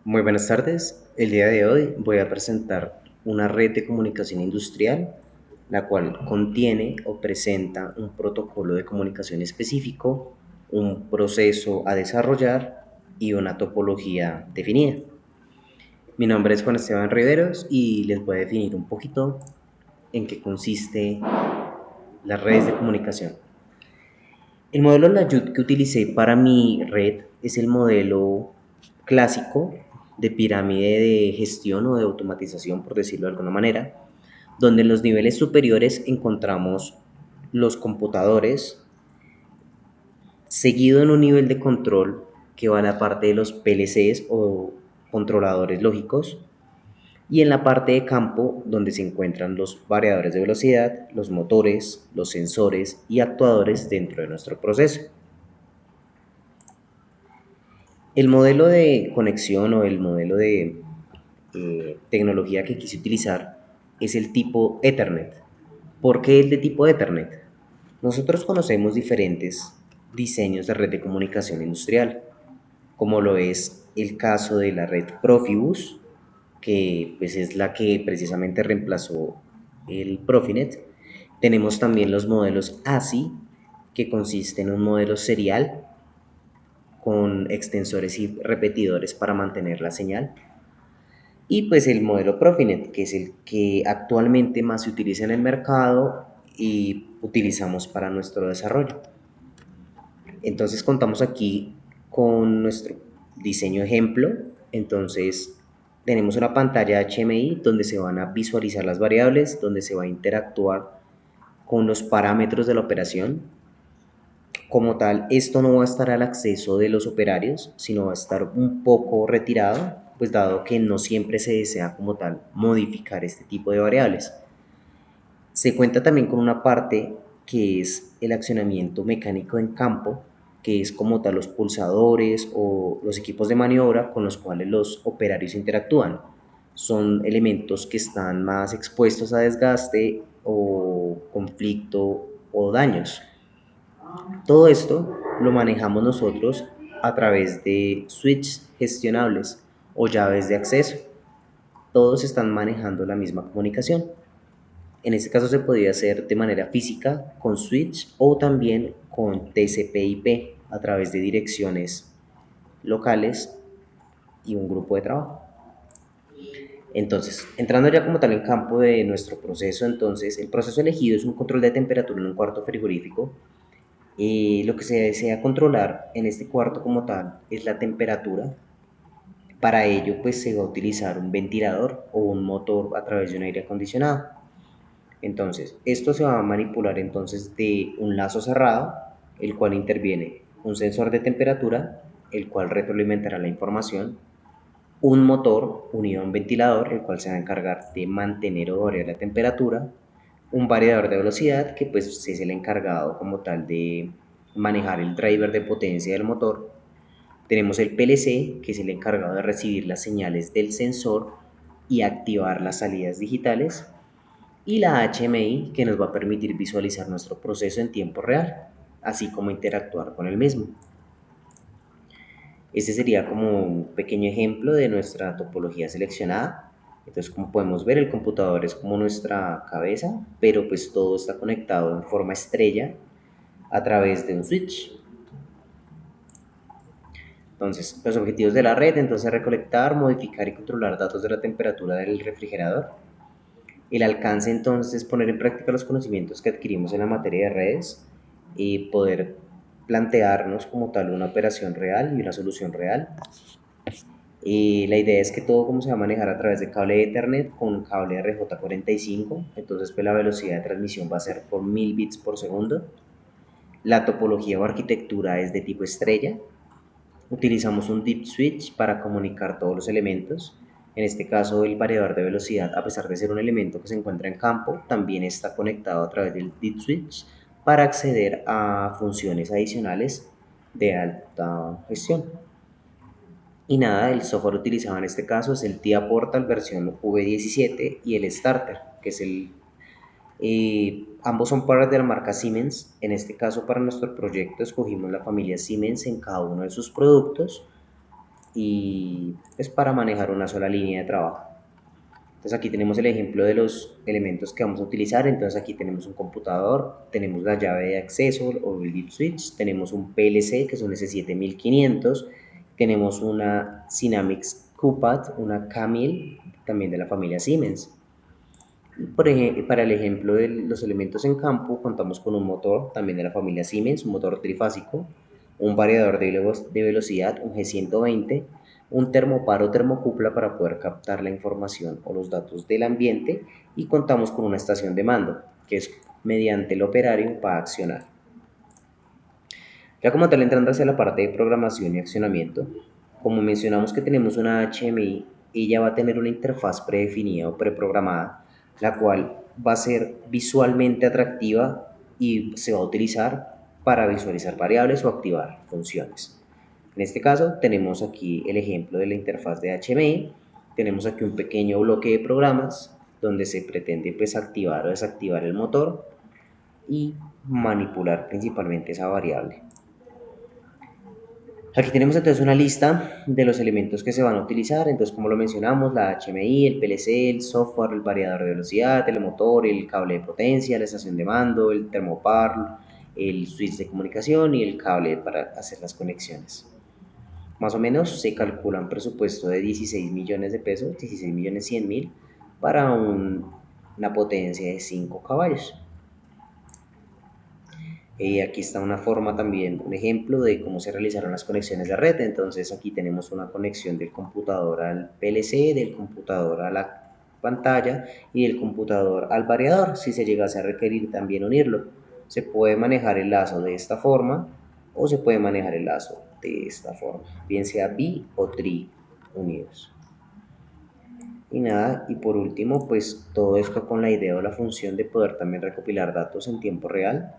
Muy buenas tardes. El día de hoy voy a presentar una red de comunicación industrial, la cual contiene o presenta un protocolo de comunicación específico, un proceso a desarrollar y una topología definida. Mi nombre es Juan Esteban Riveros y les voy a definir un poquito en qué consiste las redes de comunicación. El modelo Layut que utilicé para mi red es el modelo clásico de pirámide de gestión o de automatización, por decirlo de alguna manera, donde en los niveles superiores encontramos los computadores, seguido en un nivel de control que va a la parte de los PLCs o controladores lógicos, y en la parte de campo donde se encuentran los variadores de velocidad, los motores, los sensores y actuadores dentro de nuestro proceso. El modelo de conexión o el modelo de tecnología que quise utilizar es el tipo Ethernet. ¿Por qué el de tipo Ethernet? Nosotros conocemos diferentes diseños de red de comunicación industrial, como lo es el caso de la red Profibus, que pues, es la que precisamente reemplazó el Profinet. Tenemos también los modelos ASI, que consiste en un modelo serial con extensores y repetidores para mantener la señal. Y pues el modelo Profinet, que es el que actualmente más se utiliza en el mercado y utilizamos para nuestro desarrollo. Entonces contamos aquí con nuestro diseño ejemplo. Entonces tenemos una pantalla HMI donde se van a visualizar las variables, donde se va a interactuar con los parámetros de la operación. Como tal, esto no va a estar al acceso de los operarios, sino va a estar un poco retirado, pues dado que no siempre se desea como tal modificar este tipo de variables. Se cuenta también con una parte que es el accionamiento mecánico en campo, que es como tal los pulsadores o los equipos de maniobra con los cuales los operarios interactúan. Son elementos que están más expuestos a desgaste o conflicto o daños. Todo esto lo manejamos nosotros a través de switches gestionables o llaves de acceso. Todos están manejando la misma comunicación. En este caso se podría hacer de manera física con switch o también con TCP/IP a través de direcciones locales y un grupo de trabajo. Entonces, entrando ya como tal en campo de nuestro proceso, entonces el proceso elegido es un control de temperatura en un cuarto frigorífico. Lo que se desea controlar en este cuarto como tal es la temperatura. Para ello pues se va a utilizar un ventilador o un motor a través de un aire acondicionado. Entonces esto se va a manipular entonces de un lazo cerrado, el cual interviene un sensor de temperatura, el cual retroalimentará la información, un motor unido a un ventilador, el cual se va a encargar de mantener o variar la temperatura, un variador de velocidad, que pues es el encargado como tal de manejar el driver de potencia del motor. Tenemos el PLC, que es el encargado de recibir las señales del sensor y activar las salidas digitales. Y la HMI, que nos va a permitir visualizar nuestro proceso en tiempo real, así como interactuar con el mismo. Este sería como un pequeño ejemplo de nuestra topología seleccionada. Entonces, como podemos ver, el computador es como nuestra cabeza, pero pues todo está conectado en forma estrella a través de un switch. Entonces, los objetivos de la red, entonces recolectar, modificar y controlar datos de la temperatura del refrigerador. El alcance, entonces, es poner en práctica los conocimientos que adquirimos en la materia de redes y poder plantearnos como tal una operación real y una solución real. Y la idea es que todo como se va a manejar a través de cable de Ethernet con cable RJ45, entonces pues la velocidad de transmisión va a ser por 1000 bits por segundo. La topología o arquitectura es de tipo estrella. Utilizamos un deep switch para comunicar todos los elementos. En este caso el variador de velocidad, a pesar de ser un elemento que se encuentra en campo, también está conectado a través del deep switch para acceder a funciones adicionales de alta gestión. Y nada, el software utilizado en este caso es el TIA Portal versión V17 y el Starter, que es ambos son partes de la marca Siemens. En este caso, para nuestro proyecto, escogimos la familia Siemens en cada uno de sus productos. y es para manejar una sola línea de trabajo. Entonces aquí tenemos el ejemplo de los elementos que vamos a utilizar. Entonces aquí tenemos un computador, tenemos la llave de acceso o el lead switch, tenemos un PLC que es un S7500, tenemos una Synamics QPAD, una Camil, también de la familia Siemens. Para el ejemplo de los elementos en campo, contamos con un motor también de la familia Siemens, un motor trifásico, un variador de velocidad, un G120, un termopar o termocupla para poder captar la información o los datos del ambiente, y contamos con una estación de mando, que es mediante el operario va a accionar. Ya como tal, entrando hacia la parte de programación y accionamiento, como mencionamos que tenemos una HMI, ella va a tener una interfaz predefinida o preprogramada, la cual va a ser visualmente atractiva y se va a utilizar para visualizar variables o activar funciones. En este caso tenemos aquí el ejemplo de la interfaz de HMI. Tenemos aquí un pequeño bloque de programas donde se pretende pues activar o desactivar el motor y manipular principalmente esa variable. Aquí tenemos entonces una lista de los elementos que se van a utilizar. Entonces, como lo mencionamos, la HMI, el PLC, el software, el variador de velocidad, el motor, el cable de potencia, la estación de mando, el termopar, el switch de comunicación y el cable para hacer las conexiones. Más o menos se calcula un presupuesto de 16 millones de pesos, 16 millones 100 mil, para una potencia de 5 caballos. Aquí está una forma también, un ejemplo de cómo se realizaron las conexiones de red. Entonces aquí tenemos una conexión del computador al PLC, del computador a la pantalla y del computador al variador, si se llegase a requerir también unirlo. Se puede manejar el lazo de esta forma o se puede manejar el lazo de esta forma, bien sea bi o tri unidos. Y nada, y por último, pues todo esto con la idea o la función de poder también recopilar datos en tiempo real.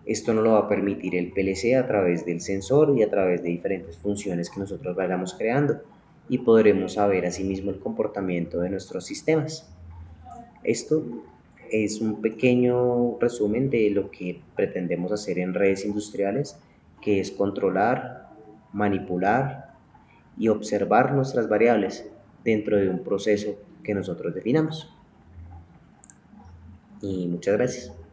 Esto nos lo va a permitir el PLC a través del sensor y a través de diferentes funciones que nosotros vayamos creando, y podremos saber asimismo el comportamiento de nuestros sistemas. Esto es un pequeño resumen de lo que pretendemos hacer en redes industriales, que es controlar, manipular y observar nuestras variables dentro de un proceso que nosotros definamos. Y muchas gracias.